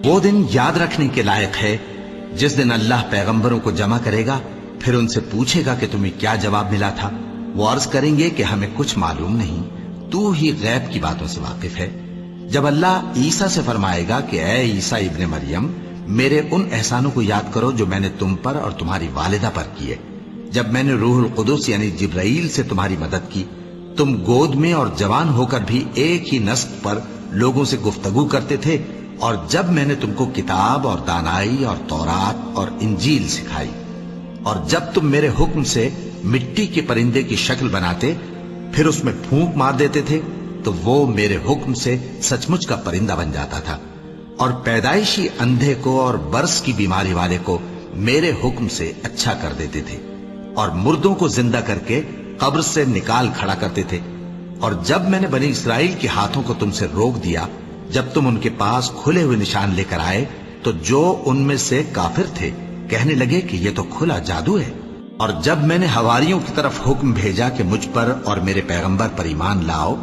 وہ دن یاد رکھنے کے لائق ہے جس دن اللہ پیغمبروں کو جمع کرے گا، پھر ان سے پوچھے گا کہ تمہیں کیا جواب ملا تھا۔ وہ عرض کریں گے کہ ہمیں کچھ معلوم نہیں، تو ہی غیب کی باتوں سے واقف ہے۔ جب اللہ عیسیٰ سے فرمائے گا کہ اے عیسیٰ ابن مریم، میرے ان احسانوں کو یاد کرو جو میں نے تم پر اور تمہاری والدہ پر کیے، جب میں نے روح القدس یعنی جبرائیل سے تمہاری مدد کی، تم گود میں اور جوان ہو کر بھی ایک ہی نسق پر لوگوں سے گفتگو کرتے تھے، اور جب میں نے تم کو کتاب اور دانائی اور تورات اور انجیل سکھائی، اور جب تم میرے حکم سے مٹی کے پرندے کی شکل بناتے پھر اس میں پھونک مار دیتے تھے تو وہ میرے حکم سے سچ مچ کا پرندہ بن جاتا تھا، اور پیدائشی اندھے کو اور برس کی بیماری والے کو میرے حکم سے اچھا کر دیتے تھے، اور مردوں کو زندہ کر کے قبر سے نکال کھڑا کرتے تھے۔ اور جب میں نے بنی اسرائیل کے ہاتھوں کو تم سے روک دیا، جب تم ان کے پاس کھلے ہوئے نشان لے کر آئے، تو جو ان میں سے کافر تھے کہنے لگے کہ یہ تو کھلا جادو ہے۔ اور جب میں نے حواریوں کی طرف حکم بھیجا کہ مجھ پر اور میرے پیغمبر پر ایمان لاؤ،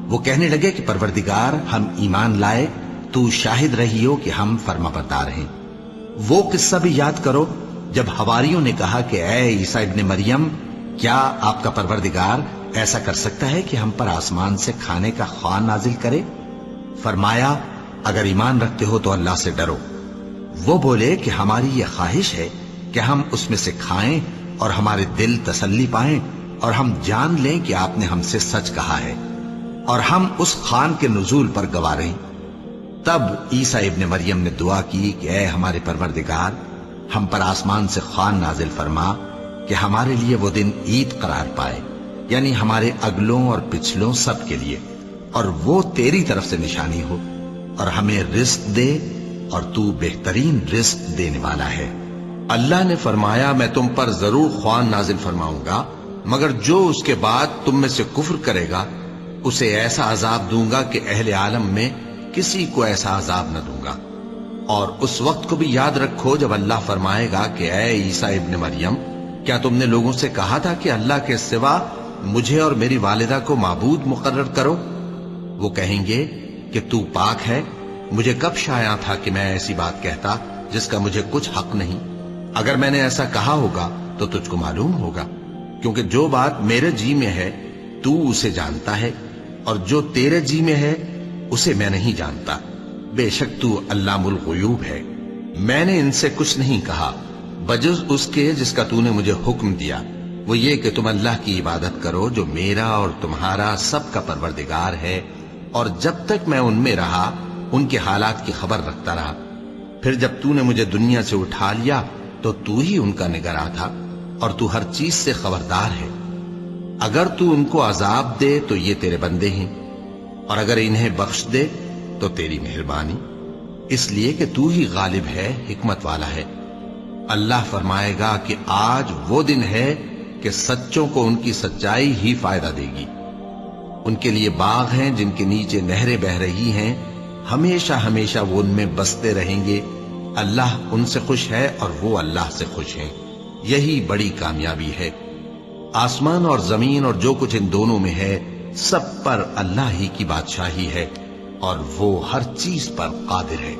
وہ کہنے لگے کہ پروردگار، ہم ایمان لائے، تو شاہد رہی ہو کہ ہم فرما بردار ہیں۔ وہ قصہ بھی یاد کرو جب حواریوں نے کہا کہ اے عیسیٰ ابن مریم، کیا آپ کا پروردگار ایسا کر سکتا ہے کہ ہم پر آسمان سے کھانے کا خوان نازل کرے؟ فرمایا، اگر ایمان رکھتے ہو تو اللہ سے ڈرو۔ وہ بولے کہ ہماری یہ خواہش ہے کہ ہم اس میں سے کھائیں اور ہمارے دل تسلی پائیں، اور ہم جان لیں کہ آپ نے ہم سے سچ کہا ہے، اور ہم اس خوان کے نزول پر گواہ رہیں۔ تب عیسیٰ ابن مریم نے دعا کی کہ اے ہمارے پروردگار، ہم پر آسمان سے خوان نازل فرما کہ ہمارے لیے وہ دن عید قرار پائے، یعنی ہمارے اگلوں اور پچھلوں سب کے لیے، اور وہ تیری طرف سے نشانی ہو، اور ہمیں رزق دے، اور تو بہترین رزق دینے والا ہے۔ اللہ نے فرمایا، میں تم پر ضرور خوان نازل فرماؤں گا، مگر جو اس کے بعد تم میں سے کفر کرے گا اسے ایسا عذاب دوں گا کہ اہل عالم میں کسی کو ایسا عذاب نہ دوں گا۔ اور اس وقت کو بھی یاد رکھو جب اللہ فرمائے گا کہ اے عیسیٰ ابن مریم، کیا تم نے لوگوں سے کہا تھا کہ اللہ کے سوا مجھے اور میری والدہ کو معبود مقرر کرو؟ وہ کہیں گے کہ تو پاک ہے، مجھے کب شایع تھا کہ میں ایسی بات کہتا جس کا مجھے کچھ حق نہیں۔ اگر میں نے ایسا کہا ہوگا تو تجھ کو معلوم ہوگا، کیونکہ جو بات میرے جی میں ہے تو اسے جانتا ہے، اور جو تیرے جی میں ہے اسے میں نہیں جانتا۔ بے شک تو علام الغیوب ہے۔ میں نے ان سے کچھ نہیں کہا بجز اس کے جس کا تو نے مجھے حکم دیا، وہ یہ کہ تم اللہ کی عبادت کرو جو میرا اور تمہارا سب کا پروردگار ہے، اور جب تک میں ان میں رہا ان کے حالات کی خبر رکھتا رہا۔ پھر جب تو نے مجھے دنیا سے اٹھا لیا تو تو ہی ان کا نگراں تھا، اور تو ہر چیز سے خبردار ہے۔ اگر تو ان کو عذاب دے تو یہ تیرے بندے ہیں، اور اگر انہیں بخش دے تو تیری مہربانی، اس لیے کہ تو ہی غالب ہے، حکمت والا ہے۔ اللہ فرمائے گا کہ آج وہ دن ہے کہ سچوں کو ان کی سچائی ہی فائدہ دے گی۔ ان کے لیے باغ ہیں جن کے نیچے نہریں بہ رہی ہیں، ہمیشہ ہمیشہ وہ ان میں بستے رہیں گے۔ اللہ ان سے خوش ہے اور وہ اللہ سے خوش ہیں، یہی بڑی کامیابی ہے۔ آسمان اور زمین اور جو کچھ ان دونوں میں ہے سب پر اللہ ہی کی بادشاہی ہے، اور وہ ہر چیز پر قادر ہے۔